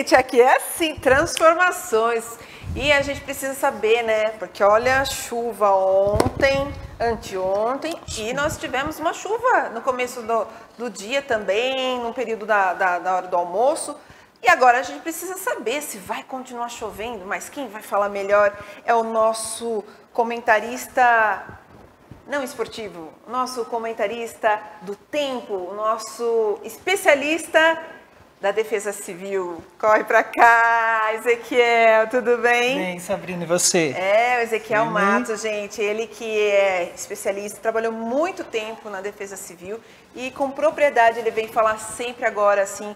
gente, aqui é assim, transformações. E a gente precisa saber, né? Porque olha, chuva ontem, anteontem, e nós tivemos uma chuva no começo do dia também, no período da hora do almoço. E agora a gente precisa saber se vai continuar chovendo, mas quem vai falar melhor é o nosso comentarista, não esportivo, nosso comentarista do tempo, o nosso especialista da Defesa Civil. Corre pra cá, Ezequiel, tudo bem? Bem, Sabrina, e você? É, o Ezequiel Matos, gente, ele que é especialista, trabalhou muito tempo na Defesa Civil e com propriedade ele vem falar sempre agora, assim,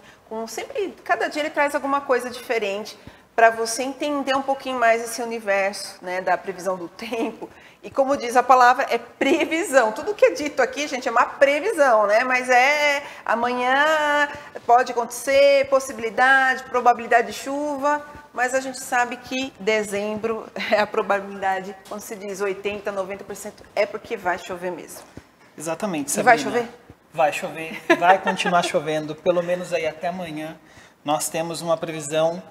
cada dia ele traz alguma coisa diferente para você entender um pouquinho mais esse universo, né, da previsão do tempo. E como diz a palavra, é previsão. Tudo que é dito aqui, gente, é uma previsão, né? Mas amanhã pode acontecer, possibilidade, probabilidade de chuva, mas a gente sabe que dezembro é a probabilidade, quando se diz 80%, 90%, é porque vai chover mesmo. Exatamente, E Sabrina. vai chover? Vai chover, vai continuar chovendo, pelo menos aí até amanhã. Nós temos uma previsão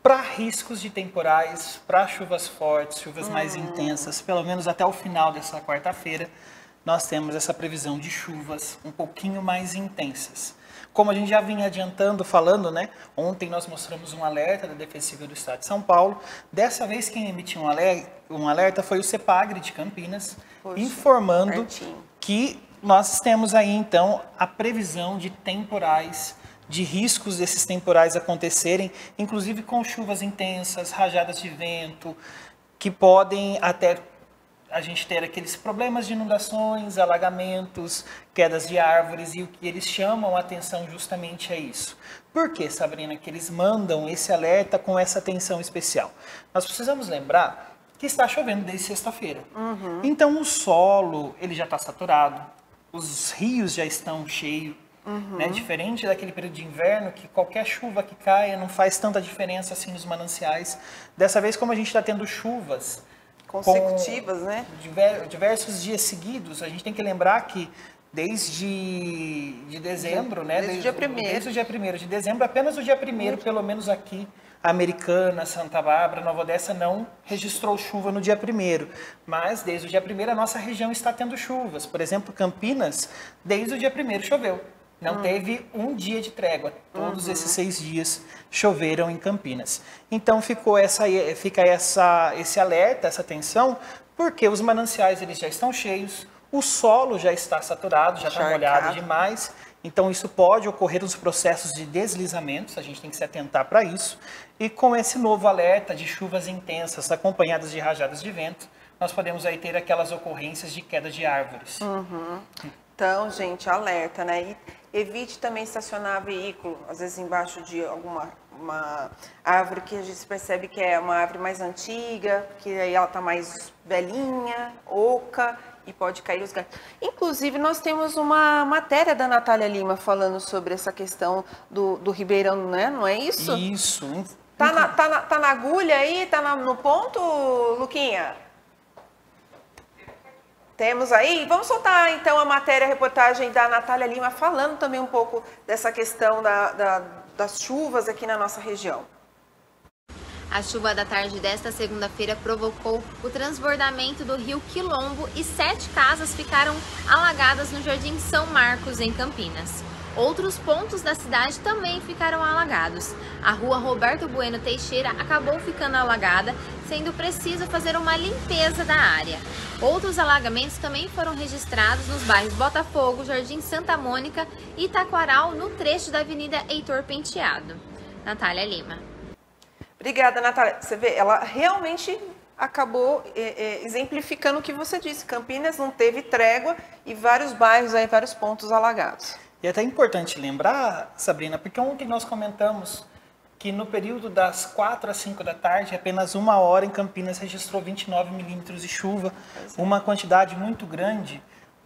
para riscos de temporais, para chuvas fortes, chuvas mais intensas, pelo menos até o final dessa quarta-feira, nós temos essa previsão de chuvas um pouquinho mais intensas. Como a gente já vinha adiantando, falando, né? Ontem nós mostramos um alerta da Defesa Civil do Estado de São Paulo. Dessa vez quem emitiu um alerta foi o CEPAGRE de Campinas, informando que nós temos aí então a previsão de temporais, de riscos desses temporais acontecerem, inclusive com chuvas intensas, rajadas de vento, que podem até a gente ter aqueles problemas de inundações, alagamentos, quedas de árvores, e o que eles chamam a atenção justamente é isso. Por que, Sabrina, que eles mandam esse alerta com essa atenção especial? Nós precisamos lembrar que está chovendo desde sexta-feira. Então o solo ele já está saturado, os rios já estão cheios, né? Diferente daquele período de inverno, que qualquer chuva que caia não faz tanta diferença assim nos mananciais. Dessa vez, como a gente está tendo chuvas consecutivas, né? Diversos dias seguidos, a gente tem que lembrar que desde dezembro, né? Desde o dia 1º. Desde o dia 1º de dezembro, apenas o dia 1º, pelo menos aqui, Americana, Santa Bárbara, Nova Odessa não registrou chuva no dia 1º, mas desde o dia 1º a nossa região está tendo chuvas. Por exemplo, Campinas, desde o dia 1º choveu. Não teve um dia de trégua. Todos esses 6 dias choveram em Campinas. Então fica esse alerta, essa atenção, porque os mananciais eles já estão cheios, o solo já está saturado, já está molhado demais. Então isso pode ocorrer nos processos de deslizamentos, a gente tem que se atentar para isso. E com esse novo alerta de chuvas intensas acompanhadas de rajadas de vento, nós podemos aí ter aquelas ocorrências de queda de árvores. Então, gente, alerta, né? E evite também estacionar veículo, às vezes embaixo de uma árvore que a gente percebe que é uma árvore mais antiga, que aí ela está mais velhinha, oca, e pode cair os galhos. Inclusive, nós temos uma matéria da Natália Lima falando sobre essa questão do Ribeirão, né? Não é isso? Isso. Tá na agulha aí? Tá no ponto, Luquinha? Temos aí? Vamos soltar então a matéria, a reportagem da Natália Lima, falando também um pouco dessa questão das chuvas aqui na nossa região. A chuva da tarde desta segunda-feira provocou o transbordamento do rio Quilombo e 7 casas ficaram alagadas no Jardim São Marcos, em Campinas. Outros pontos da cidade também ficaram alagados. A rua Roberto Bueno Teixeira acabou ficando alagada, sendo preciso fazer uma limpeza da área. Outros alagamentos também foram registrados nos bairros Botafogo, Jardim Santa Mônica e Taquaral, no trecho da Avenida Heitor Penteado. Natália Lima. Obrigada, Natália. Você vê, ela realmente acabou exemplificando o que você disse. Campinas não teve trégua e vários bairros, aí, vários pontos alagados. E é até importante lembrar, Sabrina, porque ontem nós comentamos que no período das 4 às 5 da tarde, apenas 1 hora em Campinas registrou 29 milímetros de chuva, uma quantidade muito grande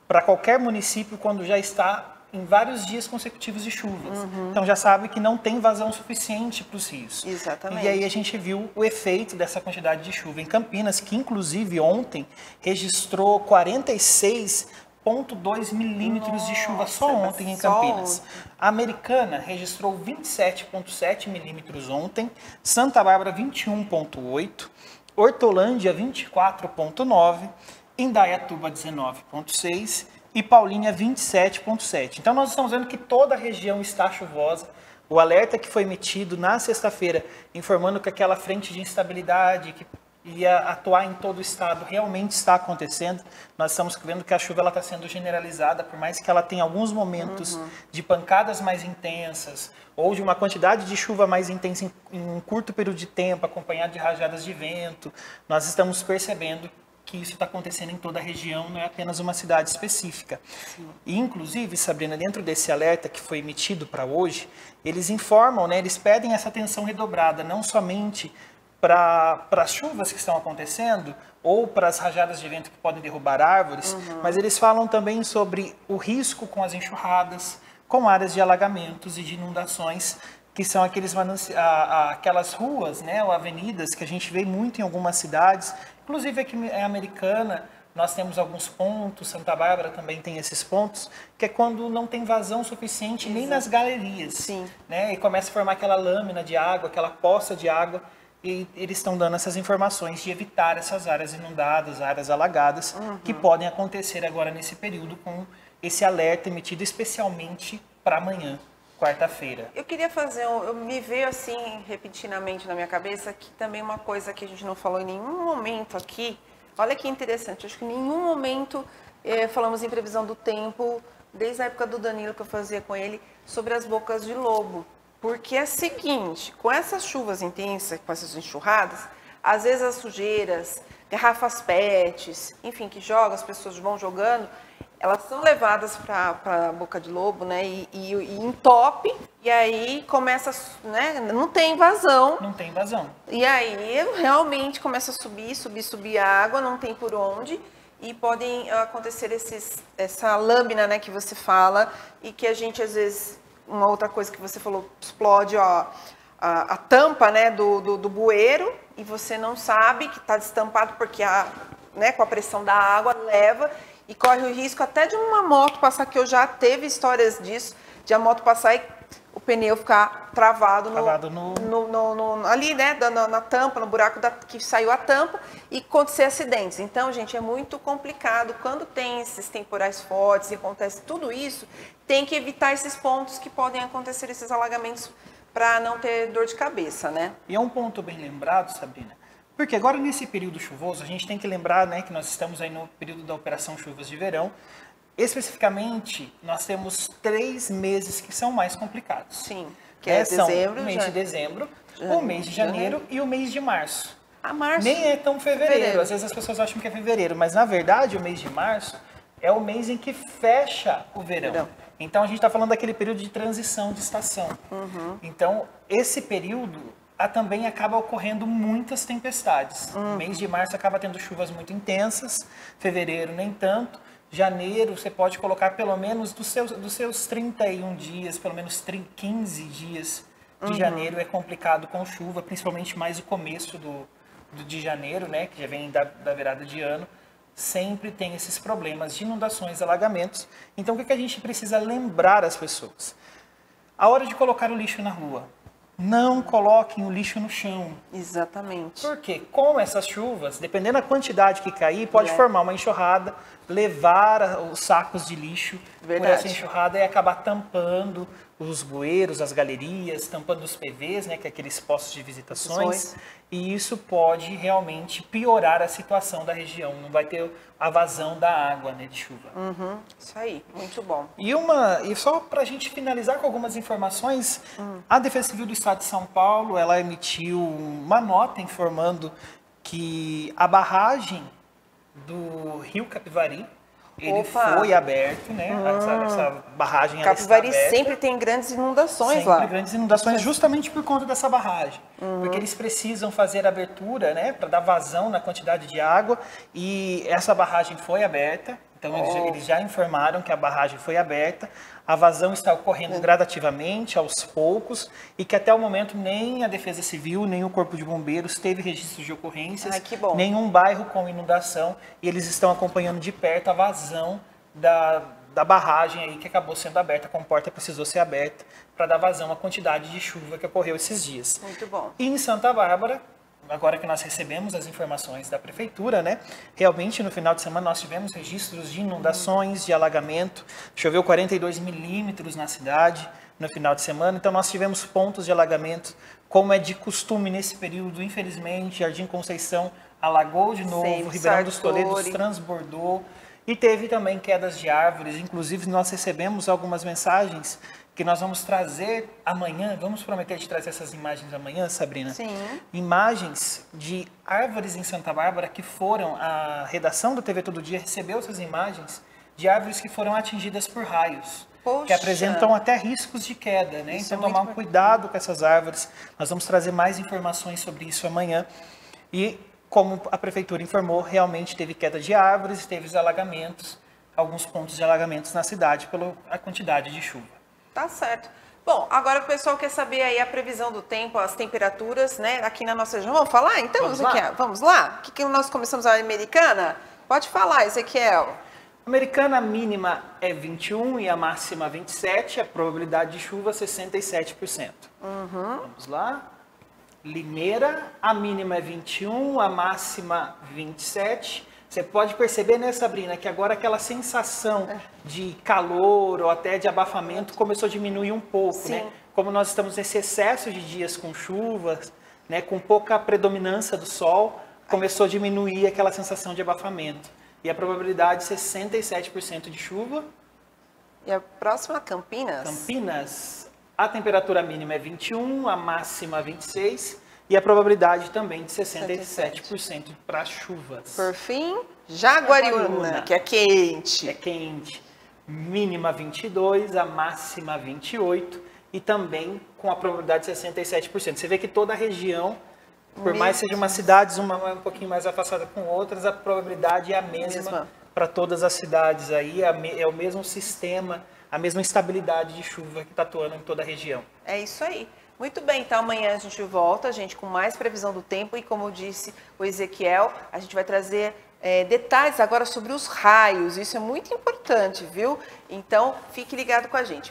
para qualquer município quando já está em vários dias consecutivos de chuvas. Então já sabe que não tem vazão suficiente para os rios. Exatamente. E aí a gente viu o efeito dessa quantidade de chuva em Campinas, que inclusive ontem registrou 46,5 27,2 milímetros de chuva só ontem em só Campinas. A Americana registrou 27,7 milímetros ontem, Santa Bárbara 21,8, Hortolândia 24,9, Indaiatuba 19,6 e Paulínia 27,7. Então nós estamos vendo que toda a região está chuvosa. O alerta que foi emitido na sexta-feira, informando que aquela frente de instabilidade que ia atuar em todo o estado realmente está acontecendo. Nós estamos vendo que a chuva está sendo generalizada, por mais que ela tenha alguns momentos de pancadas mais intensas ou de uma quantidade de chuva mais intensa em um curto período de tempo, acompanhada de rajadas de vento. Nós estamos percebendo que isso está acontecendo em toda a região, não é apenas uma cidade específica. E, inclusive, Sabrina, dentro desse alerta que foi emitido para hoje, eles informam, né, eles pedem essa atenção redobrada, não somente para as chuvas que estão acontecendo ou para as rajadas de vento que podem derrubar árvores, mas eles falam também sobre o risco com as enxurradas, com áreas de alagamentos e de inundações, que são aquelas ruas, né, ou avenidas que a gente vê muito em algumas cidades, inclusive aqui em Americana. Nós temos alguns pontos, Santa Bárbara também tem esses pontos, que é quando não tem vazão suficiente nem nas galerias. Sim. Né? E começa a formar aquela lâmina de água, aquela poça de água, e eles estão dando essas informações de evitar essas áreas inundadas, áreas alagadas, que podem acontecer agora nesse período, com esse alerta emitido especialmente para amanhã, quarta-feira. Eu queria me veio assim repentinamente na minha cabeça que também uma coisa que a gente não falou em nenhum momento aqui. Olha que interessante, acho que em nenhum momento falamos em previsão do tempo, desde a época do Danilo que eu fazia com ele, sobre as bocas de lobo. Porque é o seguinte, com essas chuvas intensas, com essas enxurradas, às vezes as sujeiras, garrafas PETs, enfim, que jogam, as pessoas vão jogando, elas são levadas para a boca de lobo, né, e entope, e aí começa, né, não tem vazão. Não tem vazão. E aí realmente começa a subir a água, não tem por onde, e podem acontecer essa lâmina, né, que você fala, e que a gente às vezes, uma outra coisa que você falou, explode a tampa, né, do bueiro, e você não sabe que está destampado porque né, com a pressão da água leva, e corre o risco até de uma moto passar, que eu já teve histórias disso, de a moto passar e o pneu ficar travado ali, né, na tampa, no buraco que saiu a tampa, e acontecer acidentes. Então, gente, é muito complicado. Quando tem esses temporais fortes e acontece tudo isso, tem que evitar esses pontos que podem acontecer, esses alagamentos, para não ter dor de cabeça, né? E é um ponto bem lembrado, Sabrina, porque agora nesse período chuvoso, a gente tem que lembrar, né, que nós estamos aí no período da Operação Chuvas de Verão. Especificamente, nós temos 3 meses que são mais complicados. Sim, que é dezembro, são o mês de dezembro, o mês de janeiro e o mês de março. Março? Nem é tão fevereiro. Às vezes as pessoas acham que é fevereiro, mas na verdade o mês de março é o mês em que fecha o verão. Então a gente está falando daquele período de transição de estação. Então esse período também acaba ocorrendo muitas tempestades. O mês de março acaba tendo chuvas muito intensas, fevereiro nem tanto. Janeiro, você pode colocar pelo menos dos seus 31 dias, pelo menos 15 dias de janeiro é complicado com chuva, principalmente mais o começo de janeiro, né, que já vem da virada de ano, sempre tem esses problemas de inundações, alagamentos. Então, o que a gente precisa lembrar as pessoas? A hora de colocar o lixo na rua. Não coloquem o lixo no chão. Exatamente. Porque com essas chuvas, dependendo da quantidade que cair, pode formar uma enxurrada, levar os sacos de lixo por essa enxurrada e acabar tampando os bueiros, as galerias, tampando os PVs, né, que é aqueles postos de visitações. E isso pode realmente piorar a situação da região. Não vai ter a vazão da água, né, de chuva. Isso aí, muito bom. E só para a gente finalizar com algumas informações, a Defesa Civil do Estado de São Paulo, ela emitiu uma nota informando que a barragem do Rio Capivari, ele foi aberto, né? Essa barragem Capivari sempre tem grandes inundações lá. Sempre grandes inundações, justamente por conta dessa barragem. Porque eles precisam fazer a abertura, né? Para dar vazão na quantidade de água. E essa barragem foi aberta. Então, eles já informaram que a barragem foi aberta, a vazão está ocorrendo gradativamente, aos poucos, e que até o momento nem a Defesa Civil, nem o Corpo de Bombeiros teve registros de ocorrências, nenhum bairro com inundação, e eles estão acompanhando de perto a vazão da barragem aí que acabou sendo aberta, a comporta precisou ser aberta para dar vazão à quantidade de chuva que ocorreu esses dias. Muito bom. E em Santa Bárbara, agora que nós recebemos as informações da prefeitura, né? Realmente no final de semana nós tivemos registros de inundações, de alagamento, choveu 42 milímetros na cidade no final de semana, então nós tivemos pontos de alagamento, como é de costume nesse período, infelizmente, Jardim Conceição alagou de novo, Sempre, Ribeirão dos Sartori. Toledos transbordou, e teve também quedas de árvores, inclusive nós recebemos algumas mensagens que nós vamos trazer amanhã, vamos prometer de trazer essas imagens amanhã, Sabrina? Sim. Imagens de árvores em Santa Bárbara que foram, a redação do TV Todo Dia recebeu essas imagens de árvores que foram atingidas por raios, Poxa. que apresentam até riscos de queda, né? Isso Então é tomar muito cuidado com essas árvores, nós vamos trazer mais informações sobre isso amanhã. E como a prefeitura informou, realmente teve queda de árvores, teve alagamentos, alguns pontos de alagamentos na cidade pela quantidade de chuva. Tá certo. Bom, agora o pessoal quer saber aí a previsão do tempo, as temperaturas, né, aqui na nossa região. Vamos falar então, Vamos lá? Ezequiel? Vamos lá? O que nós começamos a Americana? Pode falar, Ezequiel. Americana, a mínima é 21 e a máxima 27, a probabilidade de chuva 67%. Vamos lá. Limeira, a mínima é 21, a máxima 27. Você pode perceber, né, Sabrina, que agora aquela sensação de calor ou até de abafamento começou a diminuir um pouco, Sim. né? Como nós estamos nesse excesso de dias com chuvas, né, com pouca predominância do sol, começou a diminuir aquela sensação de abafamento. E a probabilidade 67% de chuva. E a próxima, Campinas? Campinas, a temperatura mínima é 21, a máxima 26 e a probabilidade também de 67% para chuvas. Por fim, Jaguariúna, que é quente. É quente. Mínima 22, a máxima 28 e também com a probabilidade de 67%. Você vê que toda a região, por mais que sejam umas cidades uma um pouquinho mais afastada com outras, a probabilidade é a mesma para todas as cidades aí, é o mesmo sistema, a mesma estabilidade de chuva que está atuando em toda a região. É isso aí. Muito bem, então amanhã a gente volta, gente, com mais previsão do tempo e como disse o Ezequiel, a gente vai trazer detalhes agora sobre os raios, isso é muito importante, viu? Então, fique ligado com a gente.